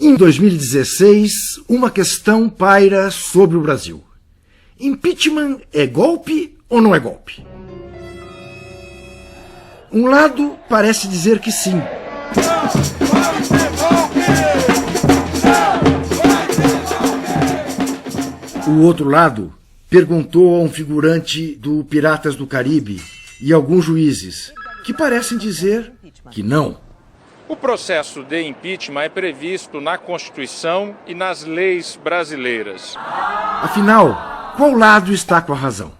Em 2016, uma questão paira sobre o Brasil. Impeachment é golpe ou não é golpe? Um lado parece dizer que sim. O outro lado perguntou a um figurante do Piratas do Caribe e alguns juízes, que parecem dizer que não. O processo de impeachment é previsto na Constituição e nas leis brasileiras. Afinal, qual lado está com a razão?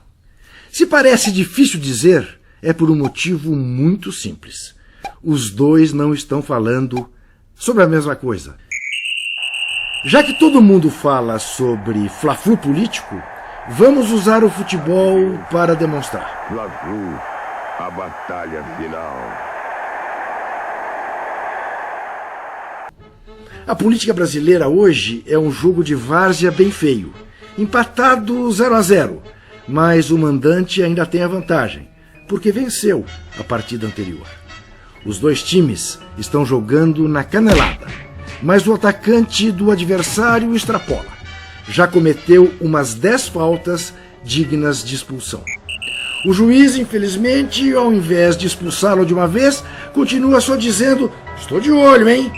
Se parece difícil dizer, é por um motivo muito simples. Os dois não estão falando sobre a mesma coisa. Já que todo mundo fala sobre fla-flu político, vamos usar o futebol para demonstrar. Fla-flu, a batalha final. A política brasileira hoje é um jogo de várzea bem feio. Empatado 0-0, mas o mandante ainda tem a vantagem, porque venceu a partida anterior. Os dois times estão jogando na canelada, mas o atacante do adversário extrapola. Já cometeu umas 10 faltas dignas de expulsão. O juiz, infelizmente, ao invés de expulsá-lo de uma vez, continua só dizendo: "Estou de olho, hein?"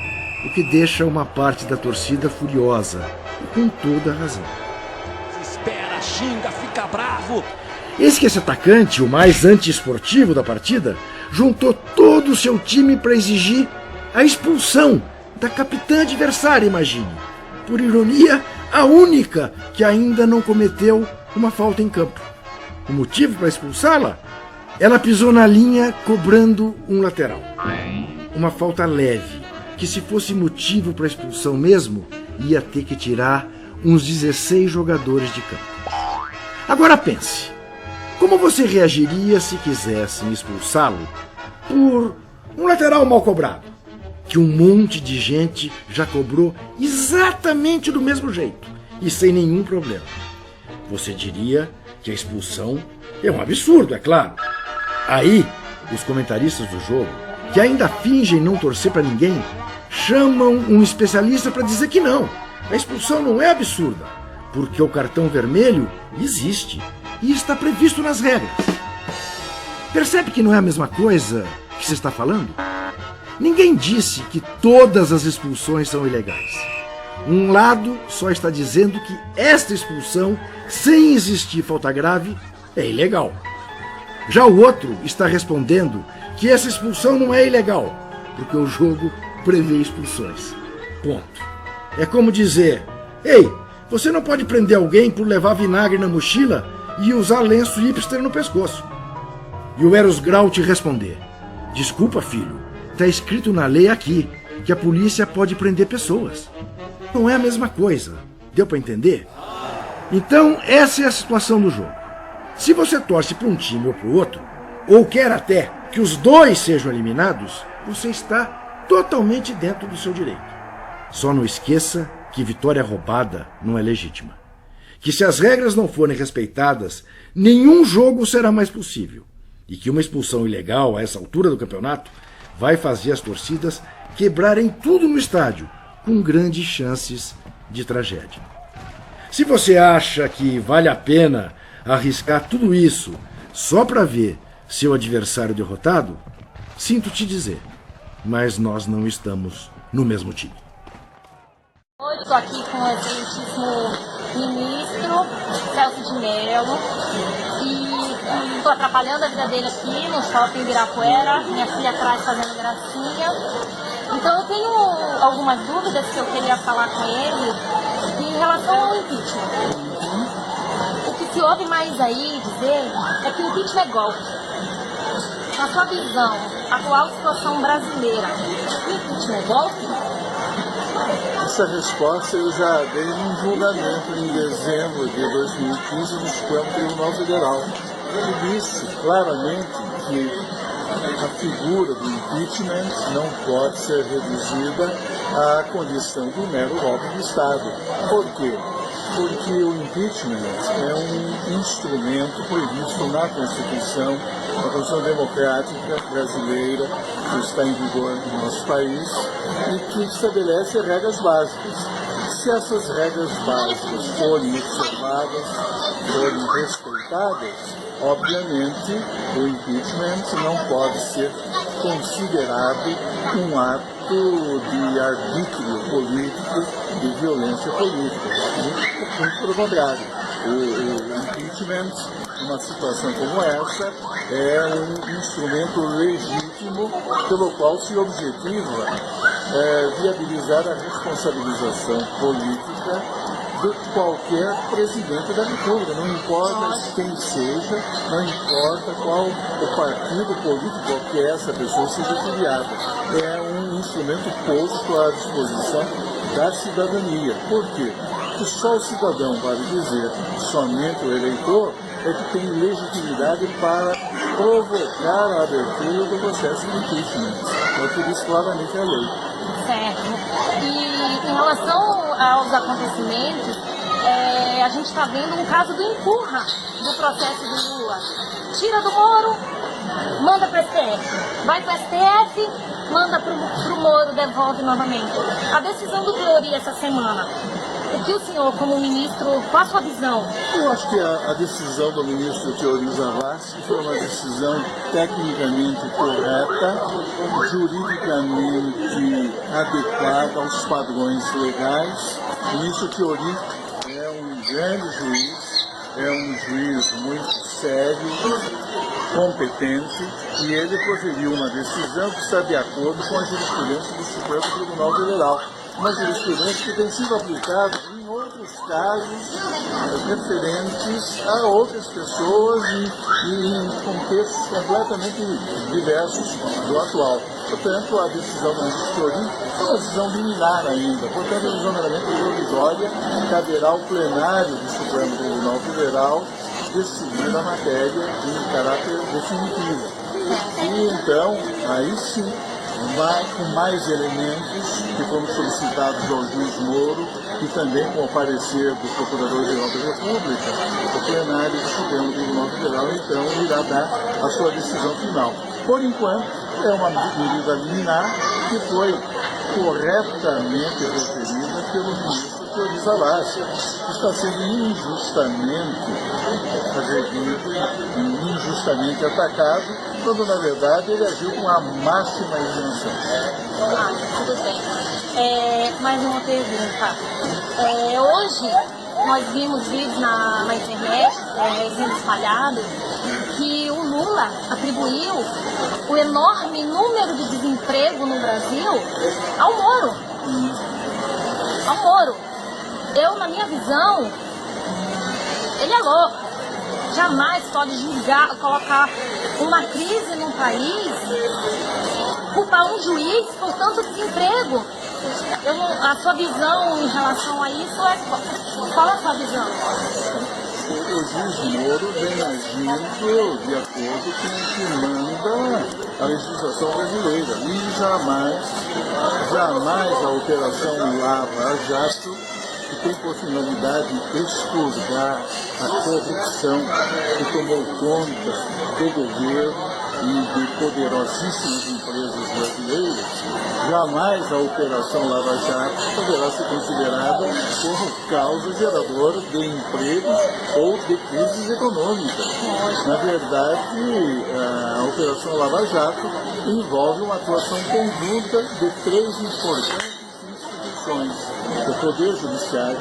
O que deixa uma parte da torcida furiosa, e com toda a razão. Espera, xinga, fica bravo. Eis que esse atacante, o mais antiesportivo da partida, juntou todo o seu time para exigir a expulsão da capitã adversária, imagine. Por ironia, a única que ainda não cometeu uma falta em campo. O motivo para expulsá-la? Ela pisou na linha cobrando um lateral. Uma falta leve, que se fosse motivo para expulsão mesmo, ia ter que tirar uns 16 jogadores de campo. Agora pense, como você reagiria se quisessem expulsá-lo por um lateral mal cobrado, que um monte de gente já cobrou exatamente do mesmo jeito e sem nenhum problema? Você diria que a expulsão é um absurdo, é claro. Aí, os comentaristas do jogo, que ainda fingem não torcer para ninguém, chamam um especialista para dizer que não, a expulsão não é absurda, porque o cartão vermelho existe e está previsto nas regras. Percebe que não é a mesma coisa que se está falando? Ninguém disse que todas as expulsões são ilegais. Um lado só está dizendo que esta expulsão, sem existir falta grave, é ilegal. Já o outro está respondendo que essa expulsão não é ilegal, porque o jogo prevê expulsões. Ponto. É como dizer: "Ei, você não pode prender alguém por levar vinagre na mochila e usar lenço hipster no pescoço." E o Eros Grau te responder: "Desculpa, filho, está escrito na lei aqui que a polícia pode prender pessoas." Não é a mesma coisa. Deu para entender? Então, essa é a situação do jogo. Se você torce para um time ou para o outro, ou quer até que os dois sejam eliminados, você está totalmente dentro do seu direito. Só não esqueça que vitória roubada não é legítima. Que se as regras não forem respeitadas, nenhum jogo será mais possível. E que uma expulsão ilegal a essa altura do campeonato vai fazer as torcidas quebrarem tudo no estádio, com grandes chances de tragédia. Se você acha que vale a pena arriscar tudo isso só para ver seu adversário derrotado, sinto te dizer, mas nós não estamos no mesmo time. Hoje estou aqui com o excelentíssimo ministro Celso de Mello e estou atrapalhando a vida dele aqui no shopping Ibirapuera, minha filha atrás fazendo gracinha. Então eu tenho algumas dúvidas que eu queria falar com ele em relação ao impeachment. O que se ouve mais aí dizer é que o impeachment é golpe. Na sua visão, atual situação brasileira, o impeachment é golpe? Essa resposta eu já dei num julgamento em dezembro de 2015 no Supremo Tribunal Federal. Eu disse claramente que a figura do impeachment não pode ser reduzida à condição de um mero golpe de Estado. Por quê? porque o impeachment é um instrumento previsto na Constituição Democrática Brasileira, que está em vigor no nosso país, e que estabelece regras básicas. Se essas regras básicas forem observadas, forem respeitadas, obviamente o impeachment não pode ser considerado um ato de arbítrio político, de violência política. Muito pelo contrário, o impeachment, numa situação como essa, é um instrumento legítimo pelo qual se objetiva viabilizar a responsabilização política de qualquer presidente da República, não importa quem seja, não importa qual o partido político que essa pessoa seja filiada. É um instrumento posto à disposição da cidadania. Por quê? Porque só o cidadão, vale dizer, somente o eleitor, é que tem legitimidade para provocar a abertura do processo de impeachment. É o que diz claramente a lei. Certo. E em relação aos acontecimentos, a gente está vendo um caso do empurra do processo do Lula. Tira do Moro, manda para o STF. Vai para o STF, manda para o Moro, devolve novamente. A decisão do Fleury essa semana. O que o senhor, como ministro, qual a sua visão? Eu acho que a decisão do ministro Teori Zavascki foi uma decisão tecnicamente correta, juridicamente adequada aos padrões legais. O ministro Teori é um grande juiz, é um juiz muito sério, competente, e ele proferiu uma decisão que está de acordo com a jurisprudência do Supremo Tribunal Federal. Uma jurisprudência que tem sido aplicada em outros casos referentes a outras pessoas e em contextos completamente diversos do atual. Portanto, a decisão do ministro Teori é uma decisão liminar ainda. Portanto, a decisão meramente provisória caberá ao plenário do Supremo Tribunal Federal decidir a matéria em caráter definitivo. E então, aí sim, com mais elementos que foram solicitados ao juiz Moro e também com o parecer do Procurador-Geral da República, o plenário do Supremo Tribunal Federal então irá dar a sua decisão final. Por enquanto, é uma medida liminar que foi corretamente referida pelo ministro Teori Zavascki, que está sendo injustamente agredido e injustamente atacado, quando na verdade ele agiu com a máxima isenção. Tudo bem. Mais uma pergunta. Hoje nós vimos vídeos na internet sendo espalhados que o Lula atribuiu o enorme número de desemprego no Brasil ao Moro. Ao Moro. Eu, na minha visão, ele é louco. Jamais pode julgar, colocar uma crise no país, culpar um juiz por tanto desemprego. A sua visão em relação a isso qual é a sua visão? O juiz Moro vem agindo de acordo com o que manda a legislação brasileira. E jamais a Operação Lava Jato, que tem por finalidade expurgar a corrupção que tomou conta do governo e de poderosíssimas empresas brasileiras, jamais a Operação Lava Jato poderá ser considerada como causa geradora de empregos ou de crises econômicas. Na verdade, a Operação Lava Jato envolve uma atuação conjunta de três importantes instituições: do Poder Judiciário,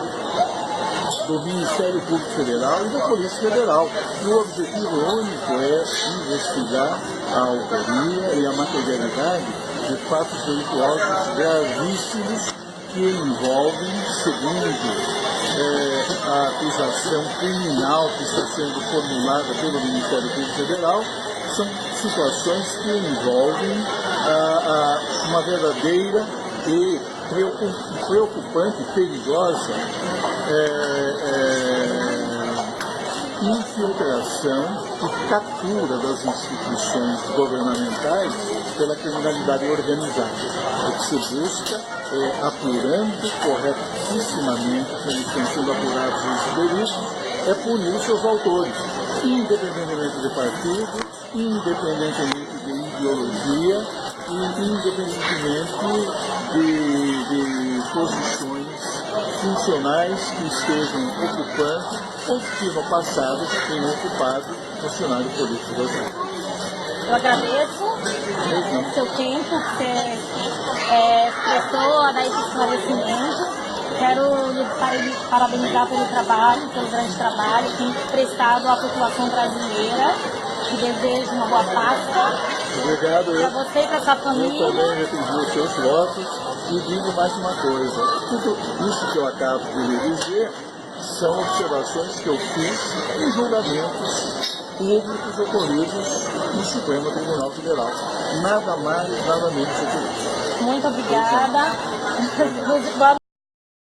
do Ministério Público Federal e da Polícia Federal. E o objetivo único é investigar a autoria e a materialidade de fatos delituosos gravíssimos que envolvem, segundo a acusação criminal que está sendo formulada pelo Ministério Público Federal, são situações que envolvem uma verdadeira e preocupante, perigosa infiltração e captura das instituições governamentais pela criminalidade organizada. O que se busca é, apurando corretíssimamente, quando estão sendo apurados os delitos, é punir seus autores, independentemente de partido, independentemente de ideologia e independentemente de posições funcionais que estejam ocupando ou que no passado tenham ocupado funcionário político da gente. Eu agradeço o seu tempo que você prestou a dar esse esclarecimento. Quero lhe parabenizar pelo trabalho, pelo grande trabalho que tem prestado à população brasileira. Te desejo uma boa Páscoa. Obrigado. Para você e para sua família. Eu também retribuo os seus votos e digo mais uma coisa. Tudo isso que eu acabo de lhe dizer são observações que eu fiz em julgamentos públicos ocorridos no Supremo Tribunal Federal. Nada mais, nada menos do que isso. Muito obrigada.